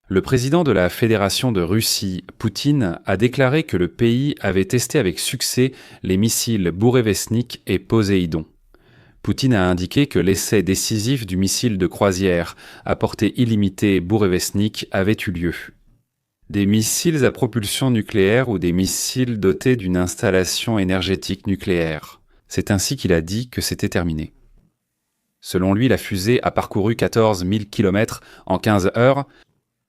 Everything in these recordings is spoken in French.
Le président de la Fédération de Russie, Poutine, a déclaré que le pays avait testé avec succès les missiles Bourevestnik et Poséidon. Poutine a indiqué que l'essai décisif du missile de croisière à portée illimitée Bourevestnik avait eu lieu. Des missiles à propulsion nucléaire ou des missiles dotés d'une installation énergétique nucléaire. C'est ainsi qu'il a dit que c'était terminé. Selon lui, la fusée a parcouru 14 000 km en 15 heures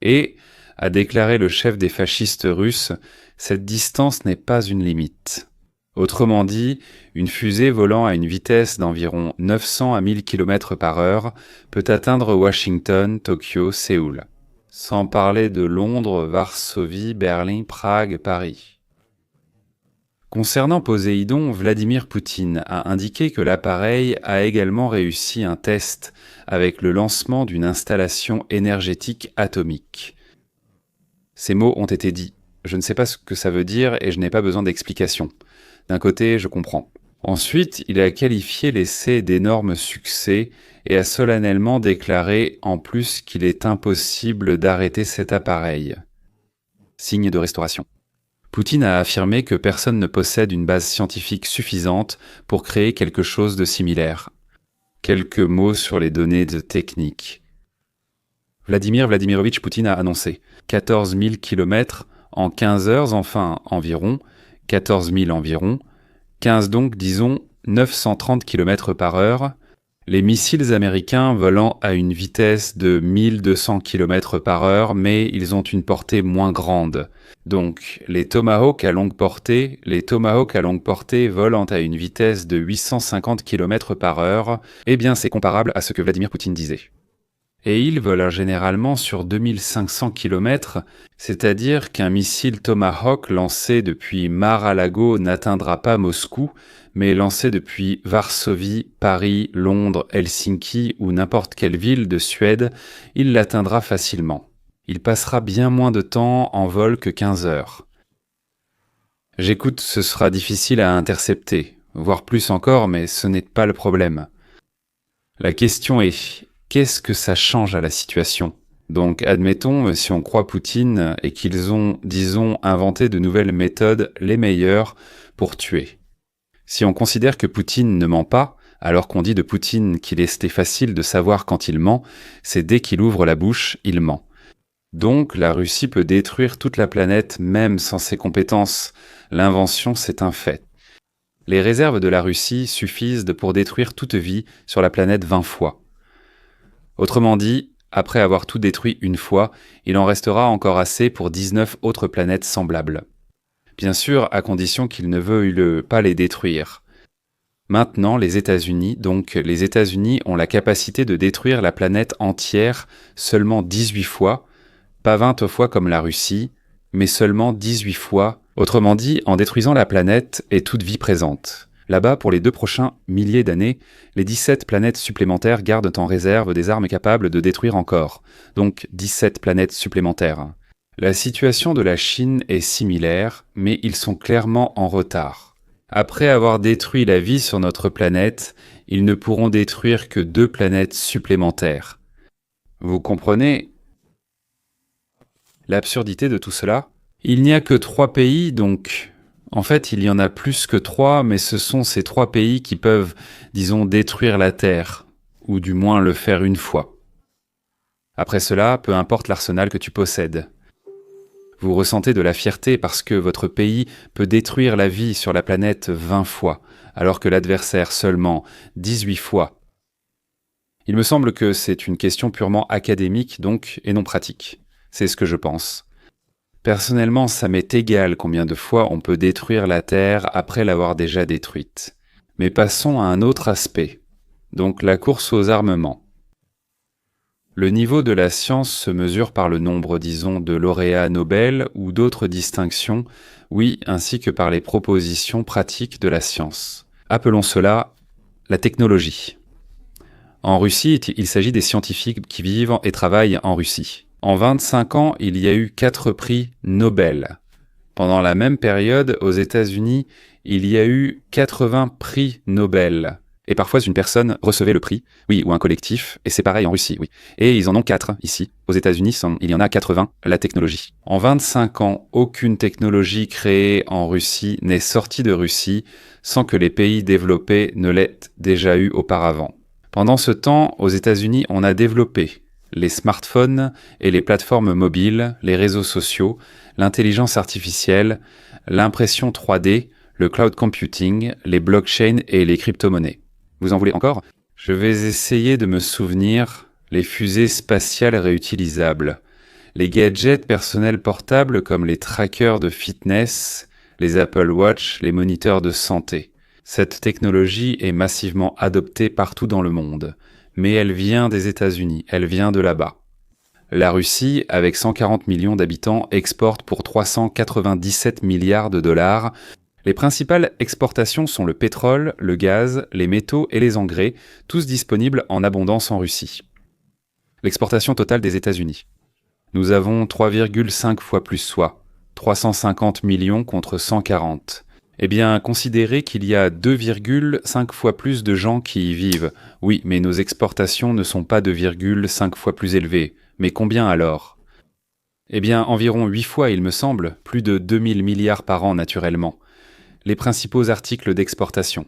et, a déclaré le chef des fascistes russes, cette distance n'est pas une limite. Autrement dit, une fusée volant à une vitesse d'environ 900 à 1000 km par heure peut atteindre Washington, Tokyo, Séoul. Sans parler de Londres, Varsovie, Berlin, Prague, Paris. Concernant Poséidon, Vladimir Poutine a indiqué que l'appareil a également réussi un test avec le lancement d'une installation énergétique atomique. Ces mots ont été dits. Je ne sais pas ce que ça veut dire et je n'ai pas besoin d'explication. D'un côté, je comprends. Ensuite, il a qualifié l'essai d'énorme succès et a solennellement déclaré en plus qu'il est impossible d'arrêter cet appareil. Signe de restauration. Poutine a affirmé que personne ne possède une base scientifique suffisante pour créer quelque chose de similaire. Quelques mots sur les données techniques. Vladimir Vladimirovitch Poutine a annoncé 14 000 km en 15 heures, enfin environ, 14 000 environ, 15 donc disons 930 km par heure, les missiles américains volant à une vitesse de 1200 km par heure, mais ils ont une portée moins grande. Donc, les Tomahawk à longue portée volant à une vitesse de 850 km par heure, eh bien c'est comparable à ce que Vladimir Poutine disait. Et ils volent généralement sur 2500 km, c'est-à-dire qu'un missile Tomahawk lancé depuis Mar-a-Lago n'atteindra pas Moscou, mais lancé depuis Varsovie, Paris, Londres, Helsinki ou n'importe quelle ville de Suède, il l'atteindra facilement. Il passera bien moins de temps en vol que 15 heures. J'écoute, ce sera difficile à intercepter, voire plus encore, mais ce n'est pas le problème. La question est, qu'est-ce que ça change à la situation ? Donc, admettons, si on croit Poutine et qu'ils ont, disons, inventé de nouvelles méthodes, les meilleures, pour tuer. Si on considère que Poutine ne ment pas, alors qu'on dit de Poutine qu'il est facile de savoir quand il ment, c'est dès qu'il ouvre la bouche, il ment. Donc, la Russie peut détruire toute la planète même sans ses compétences. L'invention, c'est un fait. Les réserves de la Russie suffisent pour détruire toute vie sur la planète 20 fois. Autrement dit, après avoir tout détruit une fois, il en restera encore assez pour 19 autres planètes semblables. Bien sûr, à condition qu'ils ne veuillent pas les détruire. Maintenant, les États-Unis ont la capacité de détruire la planète entière seulement 18 fois, pas 20 fois comme la Russie, mais seulement 18 fois, autrement dit, en détruisant la planète et toute vie présente. Là-bas, pour les 2 prochains milliers d'années, les 17 planètes supplémentaires gardent en réserve des armes capables de détruire encore, donc 17 planètes supplémentaires. La situation de la Chine est similaire, mais ils sont clairement en retard. Après avoir détruit la vie sur notre planète, ils ne pourront détruire que 2 planètes supplémentaires. Vous comprenez l'absurdité de tout cela ? Il n'y a que 3 pays, donc... En fait, il y en a plus que 3, mais ce sont ces 3 pays qui peuvent, disons, détruire la Terre, ou du moins le faire une fois. Après cela, peu importe l'arsenal que tu possèdes. Vous ressentez de la fierté parce que votre pays peut détruire la vie sur la planète 20 fois, alors que l'adversaire seulement 18 fois. Il me semble que c'est une question purement académique donc, et non pratique. C'est ce que je pense. Personnellement, ça m'est égal combien de fois on peut détruire la Terre après l'avoir déjà détruite. Mais passons à un autre aspect, donc la course aux armements. Le niveau de la science se mesure par le nombre, disons, de lauréats Nobel ou d'autres distinctions, oui, ainsi que par les propositions pratiques de la science. Appelons cela la technologie. En Russie, il s'agit des scientifiques qui vivent et travaillent en Russie. En 25 ans, il y a eu 4 prix Nobel. Pendant la même période, aux États-Unis, il y a eu 80 prix Nobel. Et parfois, une personne recevait le prix, oui, ou un collectif, et c'est pareil en Russie, oui. Et ils en ont 4 ici. Aux États-Unis, il y en a 80, la technologie. En 25 ans, aucune technologie créée en Russie n'est sortie de Russie sans que les pays développés ne l'aient déjà eu auparavant. Pendant ce temps, aux États-Unis, on a développé les smartphones et les plateformes mobiles, les réseaux sociaux, l'intelligence artificielle, l'impression 3D, le cloud computing, les blockchains et les crypto-monnaies. Vous en voulez encore? Je vais essayer de me souvenir. Les fusées spatiales réutilisables, les gadgets personnels portables comme les trackers de fitness, les Apple Watch, les moniteurs de santé. Cette technologie est massivement adoptée partout dans le monde, mais elle vient des États-Unis, elle vient de là-bas. La Russie, avec 140 millions d'habitants, exporte pour 397 milliards de dollars. Les principales exportations sont le pétrole, le gaz, les métaux et les engrais, tous disponibles en abondance en Russie. L'exportation totale des États-Unis. Nous avons 3,5 fois plus, soit 350 millions contre 140. Eh bien, considérez qu'il y a 2,5 fois plus de gens qui y vivent. Oui, mais nos exportations ne sont pas 2,5 fois plus élevées. Mais combien alors? Eh bien, environ 8 fois, il me semble, plus de 2000 milliards par an naturellement. Les principaux articles d'exportation.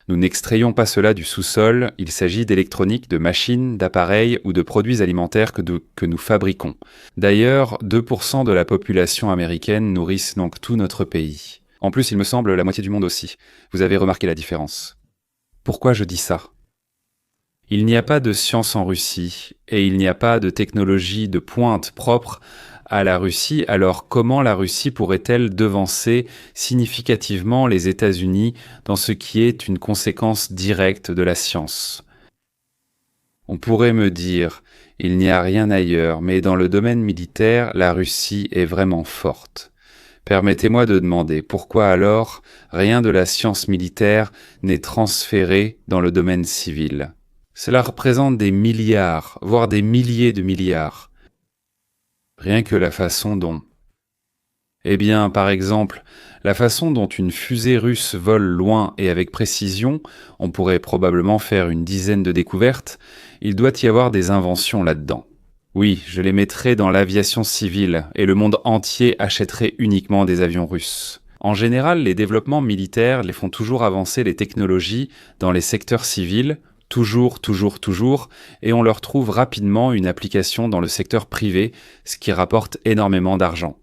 Nous n'extrayons pas cela du sous-sol, il s'agit d'électronique, de machines, d'appareils ou de produits alimentaires que nous fabriquons. D'ailleurs, 2% de la population américaine nourrissent donc tout notre pays. En plus, il me semble, la moitié du monde aussi. Vous avez remarqué la différence. Pourquoi je dis ça? Il n'y a pas de science en Russie, et il n'y a pas de technologie de pointe propre à la Russie, alors comment la Russie pourrait-elle devancer significativement les États-Unis dans ce qui est une conséquence directe de la science? On pourrait me dire, il n'y a rien ailleurs, mais dans le domaine militaire, la Russie est vraiment forte. Permettez-moi de demander, pourquoi alors rien de la science militaire n'est transféré dans le domaine civil? Cela représente des milliards, voire des milliers de milliards. Rien que la façon dont... Eh bien, par exemple, la façon dont une fusée russe vole loin et avec précision, on pourrait probablement faire une dizaine de découvertes, il doit y avoir des inventions là-dedans. Oui, je les mettrais dans l'aviation civile, et le monde entier achèterait uniquement des avions russes. En général, les développements militaires les font toujours avancer les technologies dans les secteurs civils, toujours, et on leur trouve rapidement une application dans le secteur privé, ce qui rapporte énormément d'argent.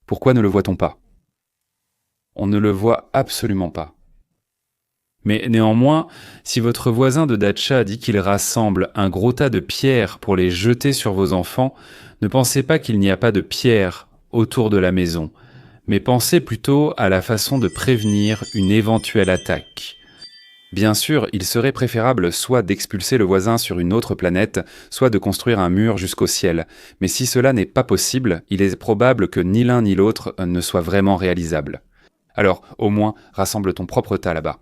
Pourquoi ne le voit-on pas? On ne le voit absolument pas. Mais néanmoins, si votre voisin de Datcha dit qu'il rassemble un gros tas de pierres pour les jeter sur vos enfants, ne pensez pas qu'il n'y a pas de pierres autour de la maison, mais pensez plutôt à la façon de prévenir une éventuelle attaque. Bien sûr, il serait préférable soit d'expulser le voisin sur une autre planète, soit de construire un mur jusqu'au ciel. Mais si cela n'est pas possible, il est probable que ni l'un ni l'autre ne soit vraiment réalisable. Alors, au moins, rassemble ton propre tas là-bas.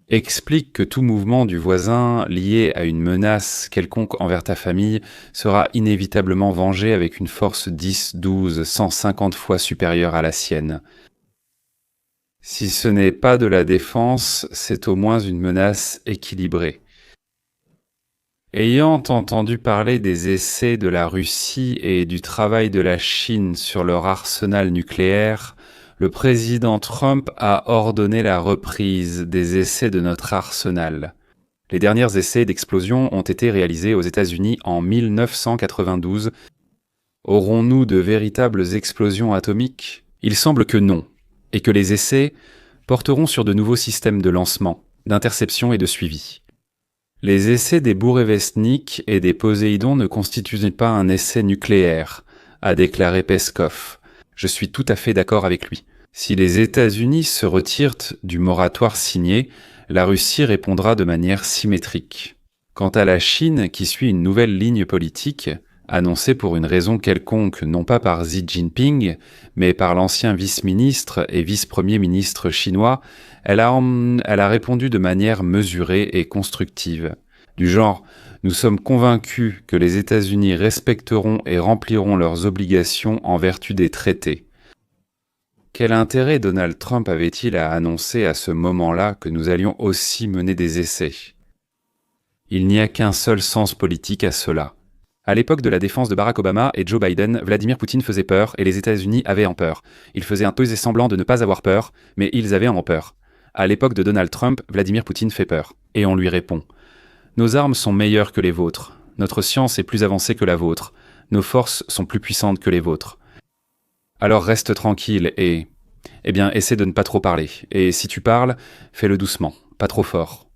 Explique que tout mouvement du voisin lié à une menace quelconque envers ta famille sera inévitablement vengé avec une force 10, 12, 150 fois supérieure à la sienne. Si ce n'est pas de la défense, c'est au moins une menace équilibrée. Ayant entendu parler des essais de la Russie et du travail de la Chine sur leur arsenal nucléaire, le président Trump a ordonné la reprise des essais de notre arsenal. Les derniers essais d'explosion ont été réalisés aux États-Unis en 1992. Aurons-nous de véritables explosions atomiques? Il semble que non, et que les essais porteront sur de nouveaux systèmes de lancement, d'interception et de suivi. Les essais des Bourevestnik et des Poséidon ne constituent pas un essai nucléaire, a déclaré Peskov. Je suis tout à fait d'accord avec lui. Si les États-Unis se retirent du moratoire signé, la Russie répondra de manière symétrique. Quant à la Chine, qui suit une nouvelle ligne politique, annoncée pour une raison quelconque non pas par Xi Jinping, mais par l'ancien vice-ministre et vice-premier ministre chinois, elle a répondu de manière mesurée et constructive. Du genre, nous sommes convaincus que les États-Unis respecteront et rempliront leurs obligations en vertu des traités. Quel intérêt Donald Trump avait-il à annoncer à ce moment-là que nous allions aussi mener des essais? Il n'y a qu'un seul sens politique à cela. À l'époque de la défense de Barack Obama et Joe Biden, Vladimir Poutine faisait peur et les États-Unis avaient en peur. Ils faisaient un peu semblant de ne pas avoir peur, mais ils avaient en peur. À l'époque de Donald Trump, Vladimir Poutine fait peur. Et on lui répond. Nos armes sont meilleures que les vôtres. Notre science est plus avancée que la vôtre. Nos forces sont plus puissantes que les vôtres. Alors reste tranquille et... essaie de ne pas trop parler. Et si tu parles, fais-le doucement, pas trop fort.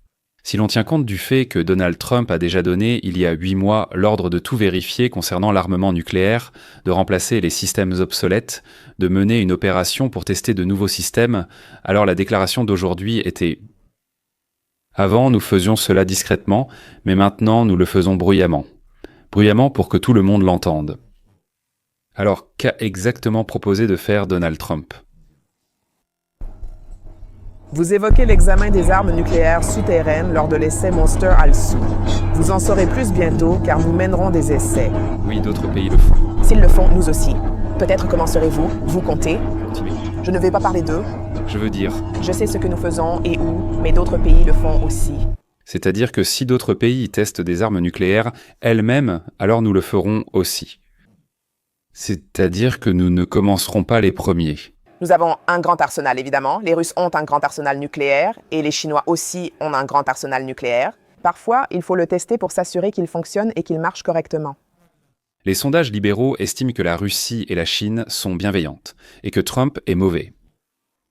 Si l'on tient compte du fait que Donald Trump a déjà donné, il y a 8 mois, l'ordre de tout vérifier concernant l'armement nucléaire, de remplacer les systèmes obsolètes, de mener une opération pour tester de nouveaux systèmes, alors la déclaration d'aujourd'hui était... Avant, nous faisions cela discrètement, mais maintenant, nous le faisons bruyamment. Bruyamment pour que tout le monde l'entende. Alors, qu'a exactement proposé de faire Donald Trump? Vous évoquez l'examen des armes nucléaires souterraines lors de l'essai Monster Al-Sou. Vous en saurez plus bientôt car nous mènerons des essais. Oui, d'autres pays le font. S'ils le font, nous aussi. Peut-être commencerez-vous, vous comptez. Continuez. Je ne vais pas parler d'eux. Je veux dire... Je sais ce que nous faisons et où, mais d'autres pays le font aussi. C'est-à-dire que si d'autres pays testent des armes nucléaires elles-mêmes, alors nous le ferons aussi. C'est-à-dire que nous ne commencerons pas les premiers. Nous avons un grand arsenal, évidemment. Les Russes ont un grand arsenal nucléaire et les Chinois aussi ont un grand arsenal nucléaire. Parfois, il faut le tester pour s'assurer qu'il fonctionne et qu'il marche correctement. Les sondages libéraux estiment que la Russie et la Chine sont bienveillantes et que Trump est mauvais.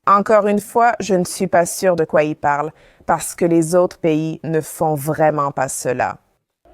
Encore une fois, je ne suis pas sûre de quoi il parle, parce que les autres pays ne font vraiment pas cela.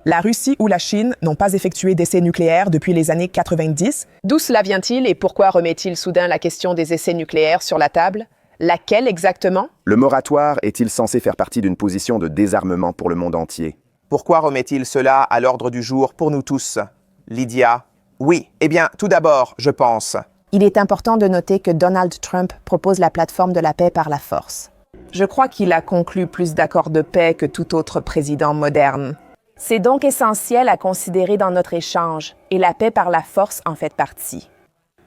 La Russie ou la Chine n'ont pas effectué d'essais nucléaires depuis les années 90. D'où cela vient-il et pourquoi remet-il soudain la question des essais nucléaires sur la table? Laquelle exactement? Le moratoire est-il censé faire partie d'une position de désarmement pour le monde entier? Pourquoi remet-il cela à l'ordre du jour pour nous tous? Lydia? Oui, tout d'abord, je pense. Il est important de noter que Donald Trump propose la plateforme de la paix par la force. Je crois qu'il a conclu plus d'accords de paix que tout autre président moderne. C'est donc essentiel à considérer dans notre échange, et la paix par la force en fait partie.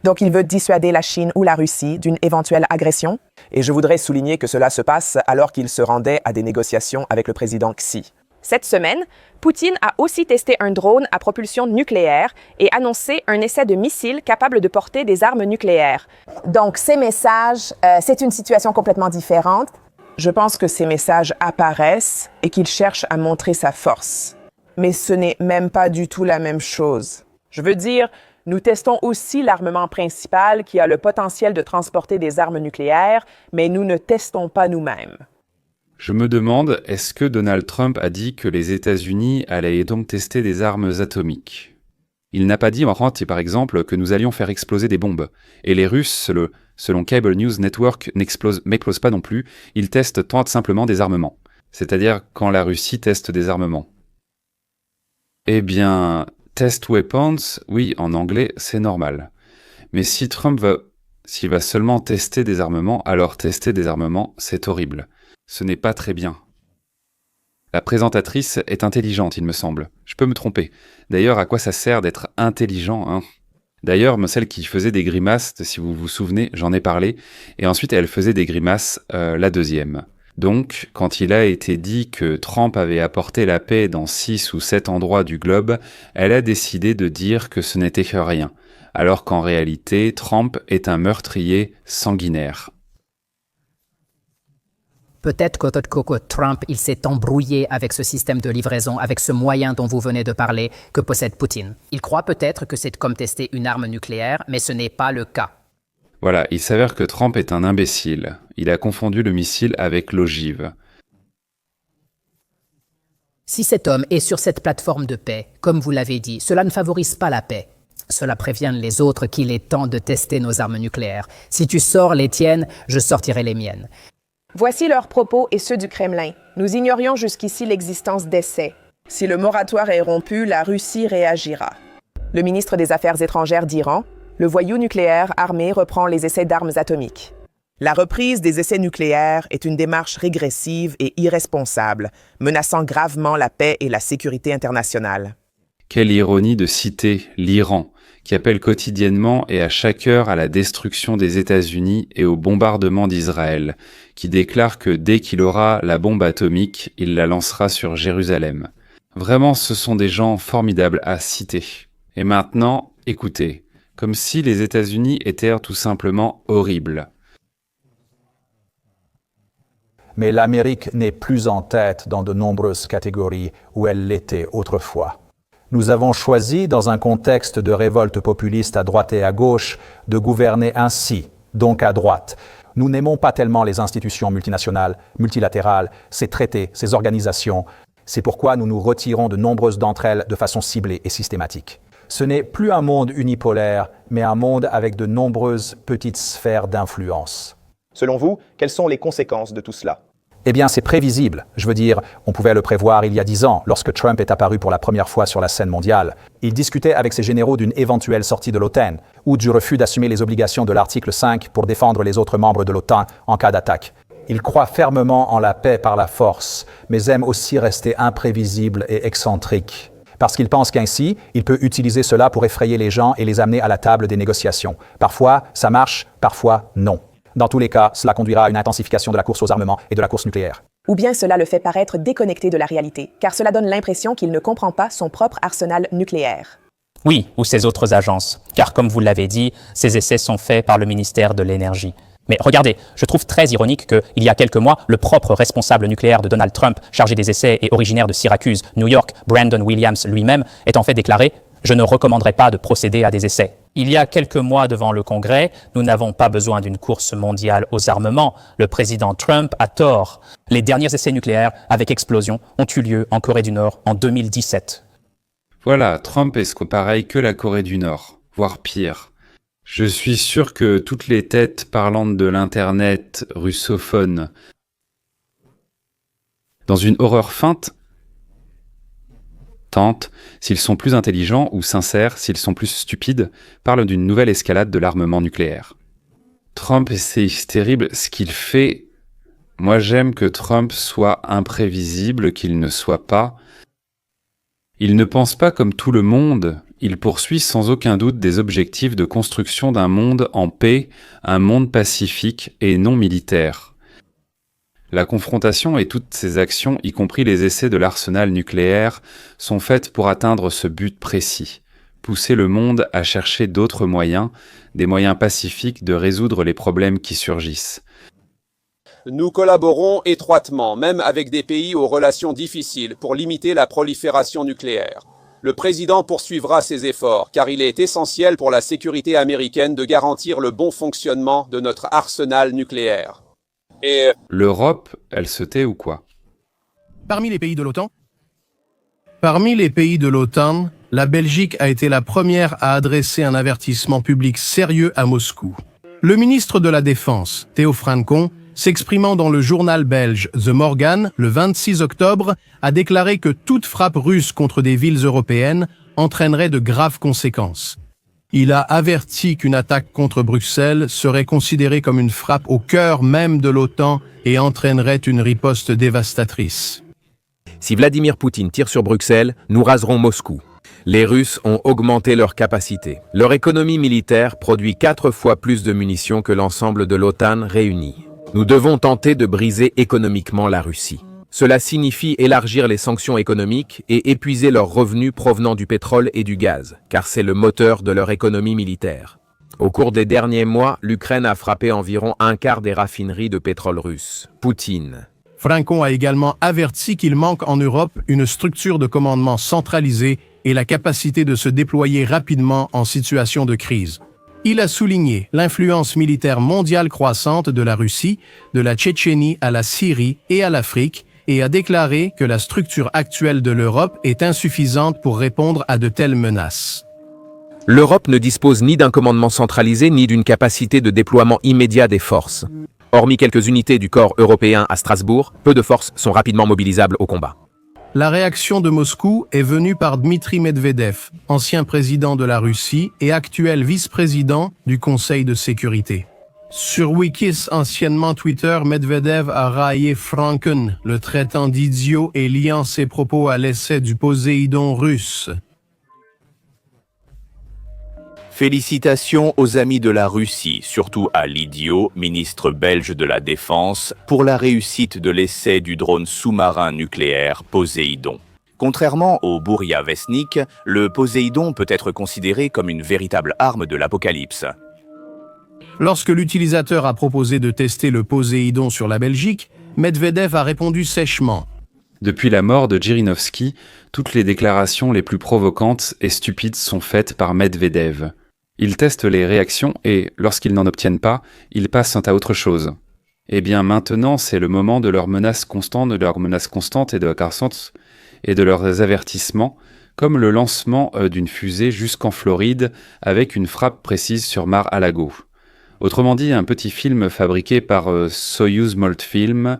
Donc il veut dissuader la Chine ou la Russie d'une éventuelle agression? Et je voudrais souligner que cela se passe alors qu'il se rendait à des négociations avec le président Xi. Cette semaine, Poutine a aussi testé un drone à propulsion nucléaire et annoncé un essai de missile capable de porter des armes nucléaires. Donc ces messages, c'est une situation complètement différente. Je pense que ces messages apparaissent et qu'il cherche à montrer sa force. Mais ce n'est même pas du tout la même chose. Je veux dire, nous testons aussi l'armement principal qui a le potentiel de transporter des armes nucléaires, mais nous ne testons pas nous-mêmes. Je me demande, est-ce que Donald Trump a dit que les États-Unis allaient donc tester des armes atomiques? Il n'a pas dit, par exemple, que nous allions faire exploser des bombes. Et les Russes, selon Cable News Network, n'explosent pas non plus, ils testent tant simplement des armements. C'est-à-dire quand la Russie teste des armements. Test weapons, oui, en anglais, c'est normal. Mais si s'il va seulement tester des armements, alors tester des armements, c'est horrible. Ce n'est pas très bien. La présentatrice est intelligente, il me semble. Je peux me tromper. D'ailleurs, à quoi ça sert d'être intelligent, hein? D'ailleurs, celle qui faisait des grimaces, si vous vous souvenez, j'en ai parlé, et ensuite elle faisait des grimaces, la deuxième. Donc, quand il a été dit que Trump avait apporté la paix dans 6 ou 7 endroits du globe, elle a décidé de dire que ce n'était que rien, alors qu'en réalité, Trump est un meurtrier sanguinaire. Peut-être que Trump, il s'est embrouillé avec ce système de livraison, avec ce moyen dont vous venez de parler que possède Poutine. Il croit peut-être que c'est comme tester une arme nucléaire, mais ce n'est pas le cas. Voilà, il s'avère que Trump est un imbécile. Il a confondu le missile avec l'ogive. Si cet homme est sur cette plateforme de paix, comme vous l'avez dit, cela ne favorise pas la paix. Cela prévient les autres qu'il est temps de tester nos armes nucléaires. Si tu sors les tiennes, je sortirai les miennes. Voici leurs propos et ceux du Kremlin. Nous ignorions jusqu'ici l'existence d'essais. Si le moratoire est rompu, la Russie réagira. Le ministre des Affaires étrangères d'Iran, le voyou nucléaire armé reprend les essais d'armes atomiques. La reprise des essais nucléaires est une démarche régressive et irresponsable, menaçant gravement la paix et la sécurité internationale. Quelle ironie de citer l'Iran, qui appelle quotidiennement et à chaque heure à la destruction des États-Unis et au bombardement d'Israël, qui déclare que dès qu'il aura la bombe atomique, il la lancera sur Jérusalem. Vraiment, ce sont des gens formidables à citer. Et maintenant, écoutez, comme si les États-Unis étaient tout simplement horribles. Mais l'Amérique n'est plus en tête dans de nombreuses catégories où elle l'était autrefois. Nous avons choisi, dans un contexte de révolte populiste à droite et à gauche, de gouverner ainsi, donc à droite. Nous n'aimons pas tellement les institutions multinationales, multilatérales, ces traités, ces organisations. C'est pourquoi nous nous retirons de nombreuses d'entre elles de façon ciblée et systématique. Ce n'est plus un monde unipolaire, mais un monde avec de nombreuses petites sphères d'influence. Selon vous, quelles sont les conséquences de tout cela? Eh bien, c'est prévisible. Je veux dire, on pouvait le prévoir il y a 10 ans, lorsque Trump est apparu pour la première fois sur la scène mondiale. Il discutait avec ses généraux d'une éventuelle sortie de l'OTAN, ou du refus d'assumer les obligations de l'article 5 pour défendre les autres membres de l'OTAN en cas d'attaque. Il croit fermement en la paix par la force, mais aime aussi rester imprévisible et excentrique. Parce qu'il pense qu'ainsi, il peut utiliser cela pour effrayer les gens et les amener à la table des négociations. Parfois, ça marche, parfois, non. Dans tous les cas, cela conduira à une intensification de la course aux armements et de la course nucléaire. Ou bien cela le fait paraître déconnecté de la réalité, car cela donne l'impression qu'il ne comprend pas son propre arsenal nucléaire. Oui, ou ces autres agences, car comme vous l'avez dit, ces essais sont faits par le ministère de l'Énergie. Mais regardez, je trouve très ironique qu'il y a quelques mois, le propre responsable nucléaire de Donald Trump, chargé des essais et originaire de Syracuse, New York, Brandon Williams lui-même, ait en fait déclaré « Je ne recommanderais pas de procéder à des essais ». Il y a quelques mois devant le Congrès, nous n'avons pas besoin d'une course mondiale aux armements. Le président Trump a tort. Les derniers essais nucléaires avec explosion ont eu lieu en Corée du Nord en 2017. Voilà, Trump est pareil que la Corée du Nord, voire pire. Je suis sûr que toutes les têtes parlantes de l'Internet russophone, dans une horreur feinte, s'ils sont plus intelligents ou sincères, s'ils sont plus stupides, parlent d'une nouvelle escalade de l'armement nucléaire. Trump, c'est terrible ce qu'il fait. Moi, j'aime que Trump soit imprévisible, qu'il ne soit pas. Il ne pense pas comme tout le monde. Il poursuit sans aucun doute des objectifs de construction d'un monde en paix, un monde pacifique et non militaire. La confrontation et toutes ses actions, y compris les essais de l'arsenal nucléaire, sont faites pour atteindre ce but précis, pousser le monde à chercher d'autres moyens, des moyens pacifiques de résoudre les problèmes qui surgissent. Nous collaborons étroitement, même avec des pays aux relations difficiles, pour limiter la prolifération nucléaire. Le président poursuivra ses efforts, car il est essentiel pour la sécurité américaine de garantir le bon fonctionnement de notre arsenal nucléaire. Et l'Europe, elle se tait ou quoi? Parmi les pays de l'OTAN, la Belgique a été la première à adresser un avertissement public sérieux à Moscou. Le ministre de la Défense, Théo Francon, s'exprimant dans le journal belge The Morgan le 26 octobre, a déclaré que toute frappe russe contre des villes européennes entraînerait de graves conséquences. Il a averti qu'une attaque contre Bruxelles serait considérée comme une frappe au cœur même de l'OTAN et entraînerait une riposte dévastatrice. Si Vladimir Poutine tire sur Bruxelles, nous raserons Moscou. Les Russes ont augmenté leur capacité. Leur économie militaire produit 4 fois plus de munitions que l'ensemble de l'OTAN réunie. Nous devons tenter de briser économiquement la Russie. Cela signifie élargir les sanctions économiques et épuiser leurs revenus provenant du pétrole et du gaz, car c'est le moteur de leur économie militaire. Au cours des derniers mois, l'Ukraine a frappé environ un quart des raffineries de pétrole russe. Poutine. Francon a également averti qu'il manque en Europe une structure de commandement centralisée et la capacité de se déployer rapidement en situation de crise. Il a souligné l'influence militaire mondiale croissante de la Russie, de la Tchétchénie à la Syrie et à l'Afrique, et a déclaré que la structure actuelle de l'Europe est insuffisante pour répondre à de telles menaces. L'Europe ne dispose ni d'un commandement centralisé ni d'une capacité de déploiement immédiat des forces. Hormis quelques unités du corps européen à Strasbourg, peu de forces sont rapidement mobilisables au combat. La réaction de Moscou est venue par Dmitri Medvedev, ancien président de la Russie et actuel vice-président du Conseil de sécurité. Sur Wikis, anciennement Twitter, Medvedev a raillé Franken, le traitant d'idiot et liant ses propos à l'essai du Poséidon russe. Félicitations aux amis de la Russie, surtout à Lidio, ministre belge de la Défense, pour la réussite de l'essai du drone sous-marin nucléaire Poséidon. Contrairement au Bouriavestnik, le Poséidon peut être considéré comme une véritable arme de l'apocalypse. Lorsque l'utilisateur a proposé de tester le Poséidon sur la Belgique, Medvedev a répondu sèchement. Depuis la mort de Jirinovski, toutes les déclarations les plus provocantes et stupides sont faites par Medvedev. Ils testent les réactions et, lorsqu'ils n'en obtiennent pas, ils passent à autre chose. Eh bien maintenant, c'est le moment de leurs menaces constantes, et de leurs avertissements, comme le lancement d'une fusée jusqu'en Floride avec une frappe précise sur Mar-a-Lago. Autrement dit, un petit film fabriqué par Soyuz Multfilm,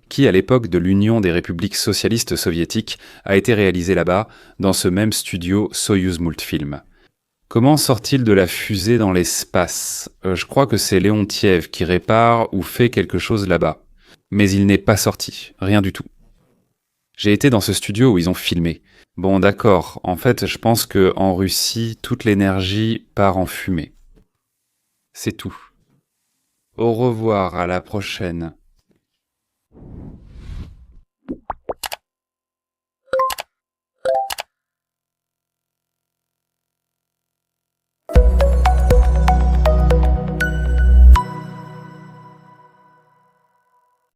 qui, à l'époque de l'Union des républiques socialistes soviétiques, a été réalisé là-bas, dans ce même studio Soyuz Multfilm. Comment sort-il de la fusée dans l'espace ? Je crois que c'est Leontiev qui répare ou fait quelque chose là-bas. Mais il n'est pas sorti, rien du tout. J'ai été dans ce studio où ils ont filmé. Bon d'accord, en fait je pense que en Russie, toute l'énergie part en fumée. C'est tout. Au revoir, à la prochaine.